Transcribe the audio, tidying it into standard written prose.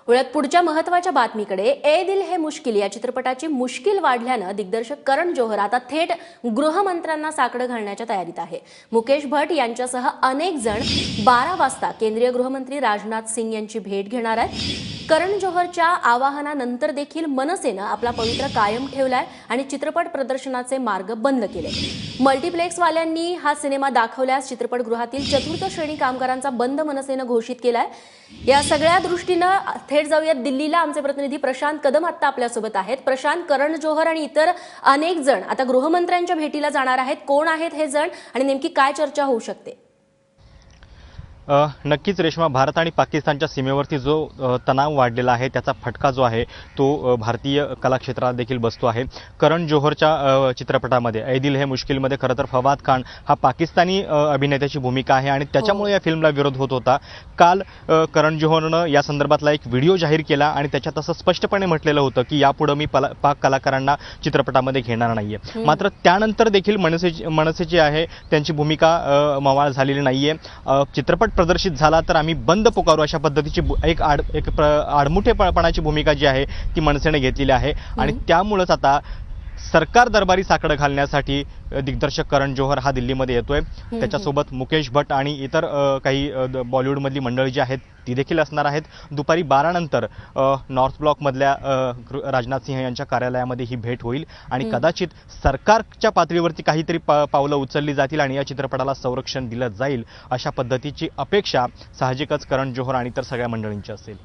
वळत पुढच्या महत्त्वाच्या बातमीकडे ए दिल है मुश्किल या चित्रपटाची मुश्किल वाढल्यानं दिग्दर्शक करण जोहर आता थेट गृहमंत्र्यांना साकडं घालण्याच्या तयारीत आहे। मुकेश भट्ट यांच्यासह अनेक जण 12 वाजता केंद्रीय गृहमंत्री राजनाथ सिंग यांची भेट घेणार आहेत। करण जोहरच्या आवाहनानंतर देखील मनसेनं आपला पवित्रा कायम ठेवलाय आणि चित्रपट प्रदर्शनाचे मार्ग बंद केले। मल्टीप्लेक्सवाल्यांनी हा सिनेमा दाखवल्यास चित्रपटगृहातील चतुर्थ श्रेणी कामगारांचा बंद मनसेनं घोषित केलाय। या सगळ्या दृष्टीनं थेट जाऊयात दिल्लीला। आमचे प्रतिनिधी प्रशांत कदम आता आपल्यासोबत आहेत। प्रशांत, करण जोहर आणि इतर अनेक जण आता गृहमंत्र्यांच्या भेटीला जाणार आहेत। कोण आहेत हे जण आणि नेमकी काय चर्चा होऊ शकते? नक्कीच रेश्मा, भारत आणि पाकिस्तानच्या सीमेवरती जो तणाव वाढलेला आहे त्याचा फटका जो आहे तो भारतीय कलाक्षेत्राला देखील बसतो आहे। करण जोहरच्या चित्रपटामध्ये ए दिल है मुश्किलमध्ये खरं तर फवाद खान हा पाकिस्तानी अभिनेत्याची भूमिका आहे आणि त्याच्यामुळे या फिल्मला विरोध होत होता। काल करण जोहरनं या संदर्भातला एक व्हिडिओ जाहीर केला आणि त्याच्यात असं स्पष्टपणे म्हटलेलं होतं की यापुढे मी पाक कलाकारांना चित्रपटामध्ये घेणार नाहीये। मात्र त्यानंतर देखील मनसे जी आहे त्यांची भूमिका मवाळ झालेली नाहीये। चित्रपट प्रदर्शित झाला तर आम्ही बंद पुकारू अशा पद्धतीची एक आडमुठेपणाची भूमिका जी आहे ती मनसेने घेतलेली आहे आणि त्यामुळेच आता सरकार दरबारी साकडं घालण्यासाठी दिग्दर्शक करण जोहर हा दिल्लीमध्ये येतोय। त्याच्यासोबत मुकेश भट्ट आणि इतर काही बॉलिवूडमधली मंडळी जी आहेत ती देखील असणार आहेत। दुपारी 12 नंतर नॉर्थ ब्लॉकमधल्या राजनाथ सिंह यांच्या कार्यालयामध्ये ही भेट होईल आणि कदाचित सरकारच्या पातळीवरती काहीतरी पावलं उचलली जातील आणि या चित्रपटाला संरक्षण दिलं जाईल अशा पद्धतीची अपेक्षा साहजिकच करण जोहर आणि इतर सगळ्या मंडळींची असेल।